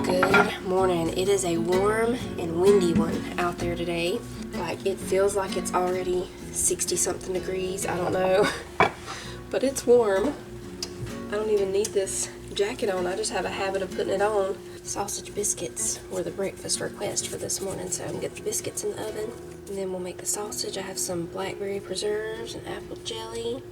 Good morning. It is a warm and windy one out there today. Like, it feels like it's already 60-something degrees. I don't know. But it's warm. I don't even need this jacket on. I just have a habit of putting it on. Sausage biscuits were the breakfast request for this morning, so I can get the biscuits in the oven. And then we'll make the sausage. I have some blackberry preserves and apple jelly.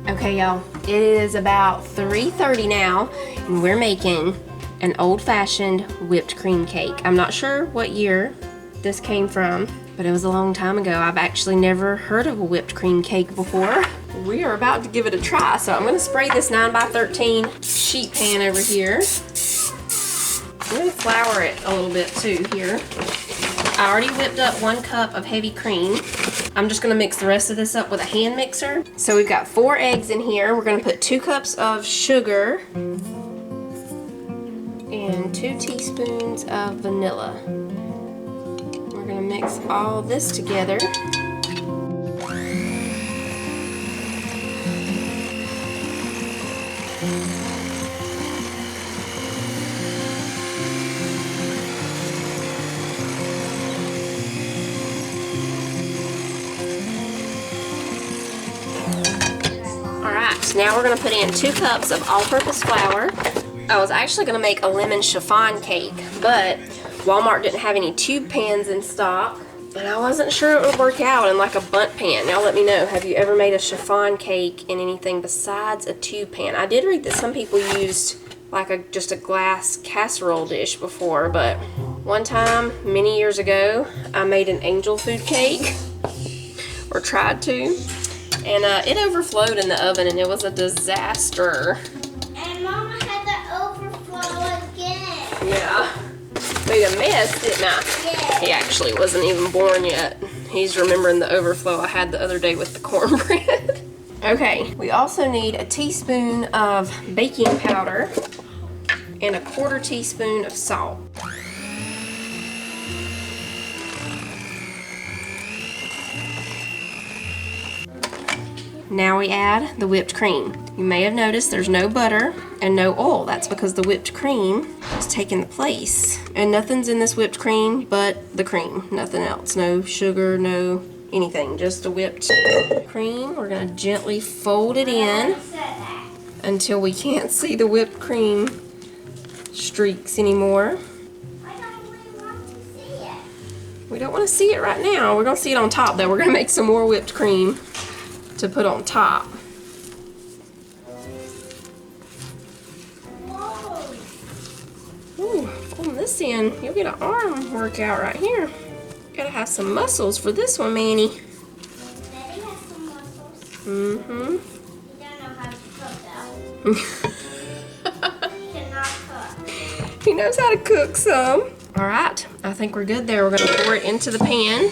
Okay, y'all, it is about 3:30 now, and we're making an old-fashioned whipped cream cake. I'm not sure what year this came from, but it was a long time ago. I've actually never heard of a whipped cream cake before. We are about to give it a try, so I'm gonna spray this 9x13 sheet pan over here. I'm gonna flour it a little bit too here. I already whipped up 1 cup of heavy cream. I'm just gonna mix the rest of this up with a hand mixer. So we've got 4 eggs in here. We're gonna put 2 cups of sugar and 2 teaspoons of vanilla. We're gonna mix all this together. Now we're going to put in 2 cups of all-purpose flour. I was actually going to make a lemon chiffon cake, but Walmart didn't have any tube pans in stock, and I wasn't sure it would work out in like a bundt pan. Now let me know, have you ever made a chiffon cake in anything besides a tube pan? I did read that some people used like just a glass casserole dish before, but one time, many years ago, I made an angel food cake, or tried to. And it overflowed in the oven, and it was a disaster. And Mama had to overflow again. Yeah. Made a mess, didn't I? Yeah. He actually wasn't even born yet. He's remembering the overflow I had the other day with the cornbread. Okay, we also need a teaspoon of baking powder and a 1/4 teaspoon of salt. Now we add the whipped cream. You may have noticed there's no butter and no oil. That's because the whipped cream is taking the place. And nothing's in this whipped cream but the cream, nothing else. No sugar, no anything, just the whipped cream. We're gonna gently fold it in until we can't see the whipped cream streaks anymore. I don't really want to see it. We don't want to see it right now. We're gonna see it on top though. We're gonna make some more whipped cream to put on top. Ooh, folding this in, you'll get an arm workout right here. Gotta have some muscles for this one, Manny. Daddy has some muscles. Mm-hmm. He don't know how to cook though. He cannot cook. He knows how to cook some. All right, I think we're good there. We're gonna pour it into the pan.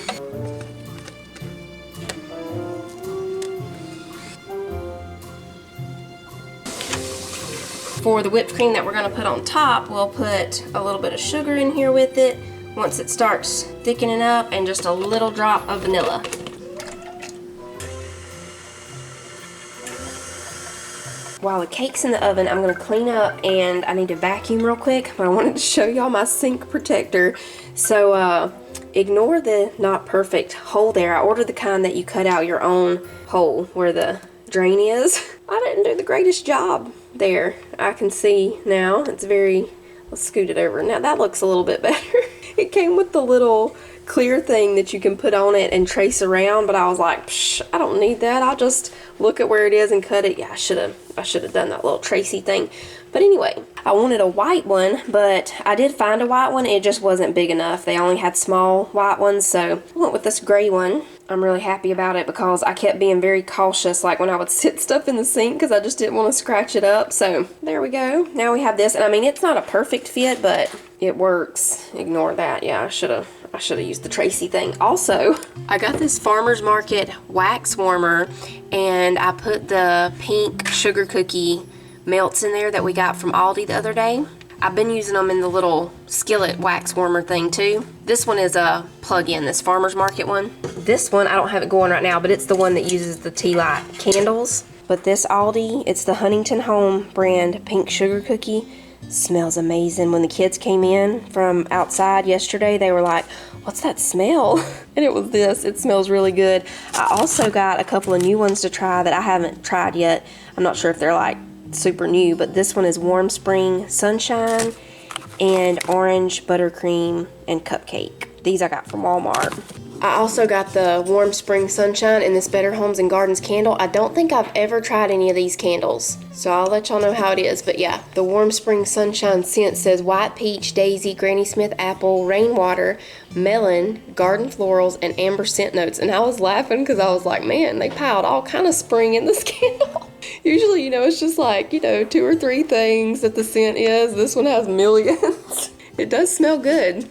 For the whipped cream that we're gonna put on top, we'll put a little bit of sugar in here with it once it starts thickening up, and just a little drop of vanilla. While the cake's in the oven, I'm gonna clean up, and I need to vacuum real quick, but I wanted to show y'all my sink protector. So ignore the not perfect hole there. I ordered the kind that you cut out your own hole where the drain is. I didn't do the greatest job there. I can see now. It's very, let's scoot it over. Now that looks a little bit better. It came with the little clear thing that you can put on it and trace around, but I was like, psh, I don't need that. I'll just look at where it is and cut it. Yeah, I should have done that little tracey thing. But anyway, I wanted a white one, but I did find a white one. It just wasn't big enough. They only had small white ones, so I went with this gray one. I'm really happy about it because I kept being very cautious, like when I would sit stuff in the sink, because I just didn't want to scratch it up. So there we go. Now we have this, and I mean, it's not a perfect fit, but it works. Ignore that. Yeah, I should have used the Tracy thing. Also, I got this Farmer's Market wax warmer, and I put the pink sugar cookie melts in there that we got from Aldi the other day. I've been using them in the little skillet wax warmer thing too. This one is a plug-in, this Farmer's Market one. This one, I don't have it going right now, but it's the one that uses the tea light candles. But this Aldi, it's the Huntington Home brand pink sugar cookie. Smells amazing. When the kids came in from outside yesterday, they were like, what's that smell? And it was this. It smells really good. I also got a couple of new ones to try that I haven't tried yet. I'm not sure if they're like super new, but this one is Warm Spring Sunshine and Orange Buttercream and Cupcake. These I got from Walmart. I also got the Warm Spring Sunshine and this Better Homes and Gardens candle. I don't think I've ever tried any of these candles, so I'll let y'all know how it is. But yeah, the Warm Spring Sunshine scent says white peach, daisy, Granny Smith apple, rainwater, melon, garden florals, and amber scent notes. And I was laughing because I was like, man, they piled all kind of spring in this candle. Usually, you know, it's just like, you know, 2 or 3 things that the scent is. This one has millions. It does smell good.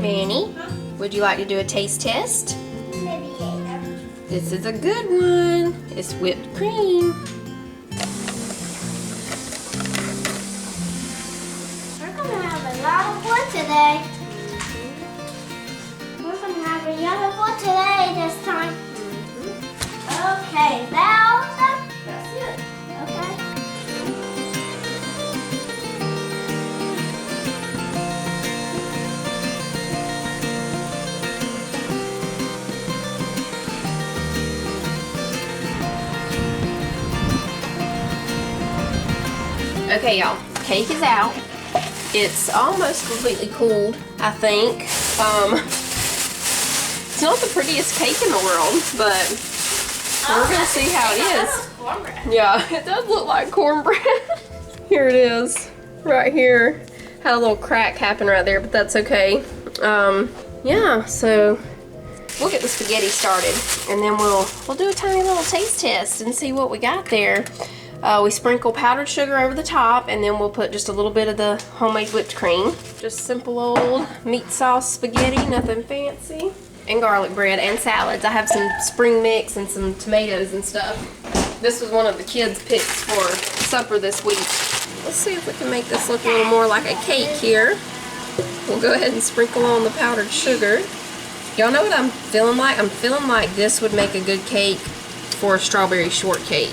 Manny, would you like to do a taste test? Maybe later. This is a good one. It's whipped cream. We're gonna have a lot of wood today. We're gonna have a lot of wood today this time. Okay, now that's it. Okay. Okay, y'all, cake is out. It's almost completely cooled, I think. It's not the prettiest cake in the world, but we're gonna see how it is. Yeah, it does look like cornbread. Here it is, right here. Had a little crack happen right there, but that's okay. Yeah, so we'll get the spaghetti started, and then we'll do a tiny little taste test and see what we got there. We sprinkle powdered sugar over the top, and then we'll put just a little bit of the homemade whipped cream. Just simple old meat sauce spaghetti, nothing fancy. and garlic bread and salads. I have some spring mix and some tomatoes and stuff. This was one of the kids' picks for supper this week. Let's see if we can make this look a little more like a cake here. We'll go ahead and sprinkle on the powdered sugar. Y'all know what I'm feeling like? I'm feeling like this would make a good cake for a strawberry shortcake.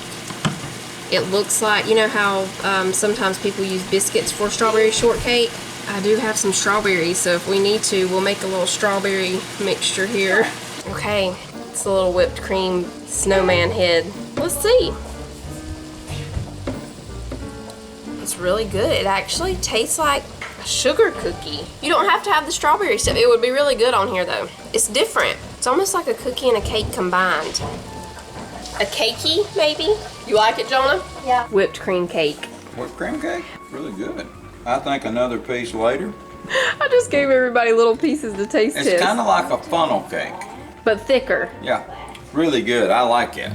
It looks like, you know how sometimes people use biscuits for strawberry shortcake? I do have some strawberries, so if we need to, we'll make a little strawberry mixture here. Okay, it's a little whipped cream snowman head. Let's see. It's really good. It actually tastes like a sugar cookie. You don't have to have the strawberry stuff. It would be really good on here though. It's different. It's almost like a cookie and a cake combined. A cakey, maybe? You like it, Jonah? Yeah. Whipped cream cake. Whipped cream cake? Really good. I think another piece later. I just gave everybody little pieces to taste It's kind of like a funnel cake. but thicker. Yeah, really good. I like it.